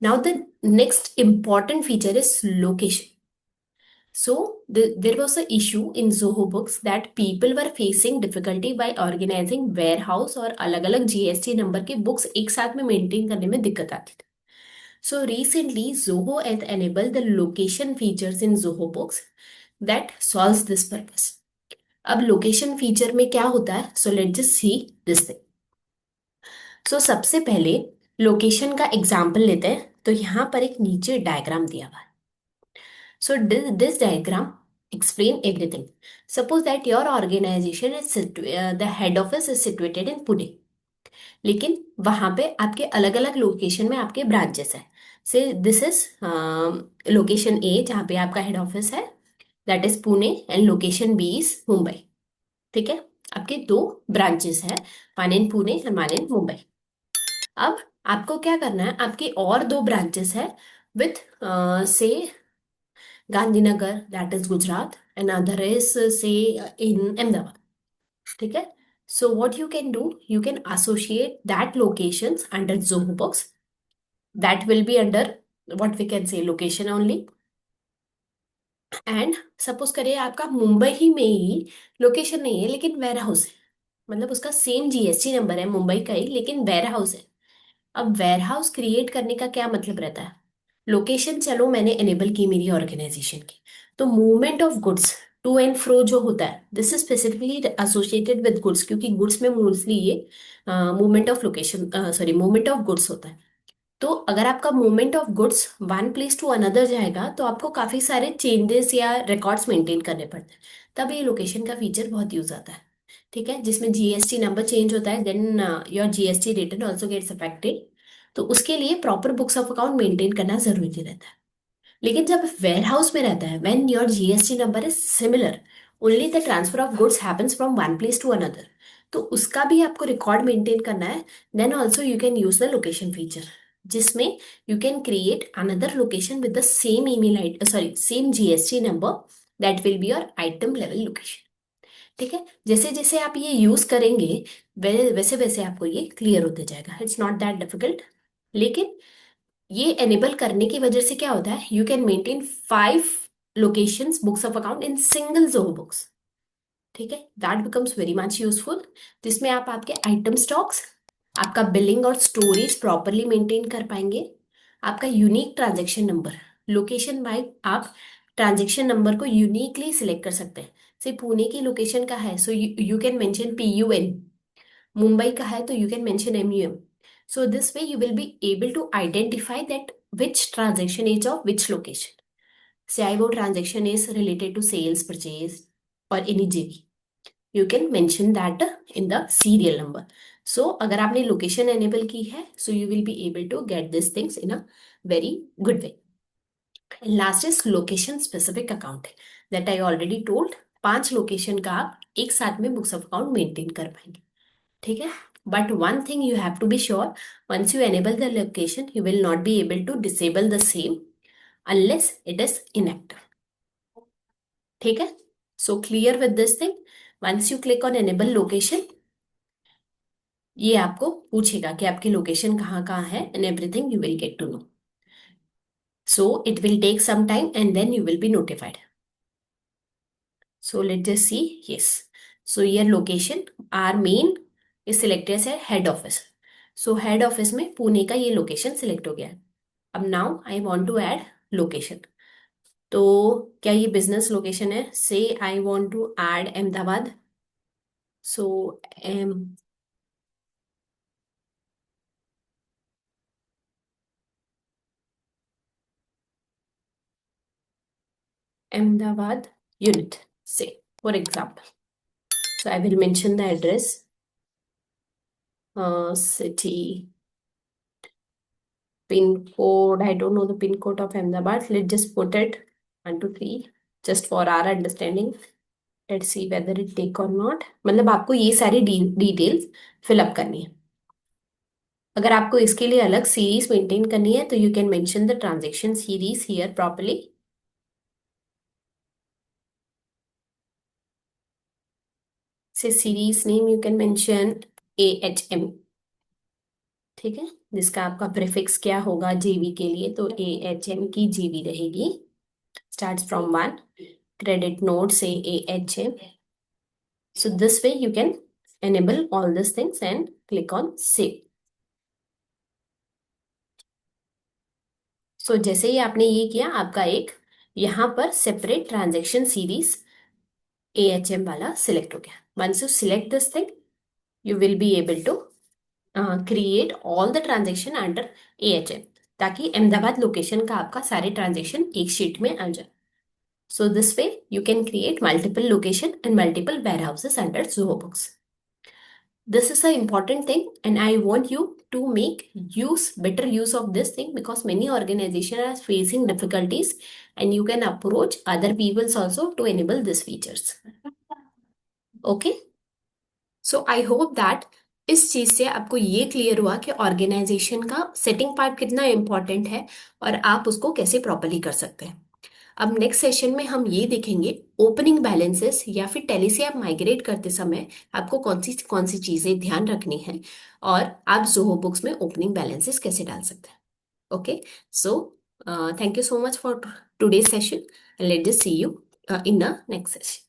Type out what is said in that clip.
Now the next important feature is location. So there was an issue in Zoho Books that people were facing difficulty by organizing warehouse और अलग अलग GST number के books एक साथ में maintain करने में दिक्कत आती थी. So recently Zoho has enabled the location features in Zoho Books that solves this purpose. अब लोकेशन फीचर में क्या होता है? So let's just see this thing. सो सबसे पहले लोकेशन का एग्जांपल लेते हैं. तो यहाँ पर एक नीचे डायग्राम दिया हुआ है. So this diagram explain everything. Suppose that your organization is the head office is situated in Pune. लेकिन वहां पे आपके अलग अलग लोकेशन में आपके ब्रांचेस हैं. से दिस इज लोकेशन ए जहाँ पे आपका हेड ऑफिस है, that is Pune, and location B is Mumbai. ठीक है. आपके दो ब्रांचेस है, one in Pune and one in Mumbai. अब आपको क्या करना है, आपके और दो ब्रांचेस है विथ से Gandhinagar, that is Gujarat, and other is से इन अहमदाबाद. ठीक है. So what you can do, you can associate that locations under Zoho Books. That will be under what we can say location only. And suppose करिए आपका मुंबई ही में ही location नहीं है लेकिन ware house है, मतलब उसका सेम जीएसटी नंबर है मुंबई का ही लेकिन वेयर हाउस है. अब वेयर हाउस क्रिएट करने का क्या मतलब रहता है? लोकेशन चलो मैंने एनेबल की मेरी ऑर्गेनाइजेशन की, तो movement of goods to and fro जो होता है this is specifically associated with goods, क्योंकि गुड्स में मोस्टली ये movement of location sorry movement of goods होता है. तो अगर आपका movement of goods one place to another जाएगा तो आपको काफी सारे चेंजेस या रिकॉर्ड्स मेंटेन करने पड़ते हैं. तब ये लोकेशन का फीचर बहुत यूज आता है. ठीक है. जिसमें जीएसटी नंबर चेंज होता है, then your GST return also gets affected. तो उसके लिए proper books of account maintain करना जरूरी रहता है. लेकिन जब वेयर हाउस में रहता है, when your GST number is similar, only the transfer of goods happens from one place to another, तो उसका भी आपको रिकॉर्ड मेंटेन करना है. Then also you can use the location feature, जिसमें you can create another location with the same email I sorry same GST number, that will be your item level location. ठीक है. जैसे जैसे आप ये use करेंगे वैसे वैसे आपको ये क्लियर होते जाएगा. It's not that difficult. लेकिन ये एनेबल करने की वजह से क्या होता है, you can maintain 5 locations books of account in single Zoho books. ठीक है. That becomes very much useful. जिसमें आप आपके आइटम स्टॉक्स, आपका बिलिंग और स्टोरेज प्रॉपरली मेंटेन कर पाएंगे. आपका unique transaction number, location wise आप ट्रांजैक्शन नंबर को यूनिकली सिलेक्ट कर सकते हैं. से पुणे की लोकेशन का है, so you can mention PUN. Mumbai का है तो you can mention MUM. So this way you will be able to identify that which transaction is of which location. Say I transaction is related to sales, purchase or any JV. You can mention that in the serial number. So अगर आपने location enable की है, so you will be able to get these things in a very good way. And last is location specific account that I already told. 5 location का आप एक साथ में books of account maintain कर पाएंगे. ठीक है. But one thing you have to be sure, once you enable the location you will not be able to disable the same unless it is inactive. ठीक है. So clear with this thing. Once you click on enable location, ये आपको पूछेगा कि आपकी location कहाँ कहाँ है, and everything you will get to know. So it will take some time and then you will be notified. So let's just see. Yes. So here location, our main is selected as a head office. So head office में पुणे का ये location select हो गया है. अब now I want to add location. तो क्या ये business location है? Say I want to add Ahmedabad. So Ahmedabad unit, say for example. So I will mention the address, city, pin code. I don't know the pin code of Ahmedabad. Let's just put it 123 just for our understanding. Let's see whether it take or not. मतलब आपको ये सारी details fill up करनी है. अगर आपको इसके लिए अलग सीरीज मेंटेन करनी है तो you can mention the transaction series here properly. Say series name you can mention AHM. ठीक है. जिसका आपका प्रीफिक्स क्या होगा जेवी के लिए, तो AHM की जेवी रहेगी। स्टार्ट्स फ्रॉम 1, क्रेडिट नोट से AHM. So this way you can enable all these things and click on save. So जैसे ही आपने ये किया, आपका एक यहाँ पर सेपरेट ट्रांजेक्शन सीरीज AHM वाला सिलेक्ट हो गया. Once you select this thing, you will be able to create all the transaction under AHM, ताकि अहमदाबाद लोकेशन का आपका सारे ट्रांजेक्शन एक शीट में आ जाए. So this way you can create multiple location and multiple warehouses under Zoho Books. This is an important thing, and I want you to make better use of this thing, because many organizations are facing difficulties, and you can approach other peoples also to enable these features. Okay, so I hope that इस चीज से आपको ये clear हुआ कि organisation का setting part कितना important है और आप उसको कैसे प्रॉपरली कर सकते हैं. अब नेक्स्ट सेशन में हम ये देखेंगे ओपनिंग बैलेंसेस, या फिर टैली से आप माइग्रेट करते समय आपको कौन सी चीजें ध्यान रखनी है, और आप जोहो बुक्स में ओपनिंग बैलेंसेस कैसे डाल सकते हैं. Okay, so thank you so much for today session. Let just see you in the next session.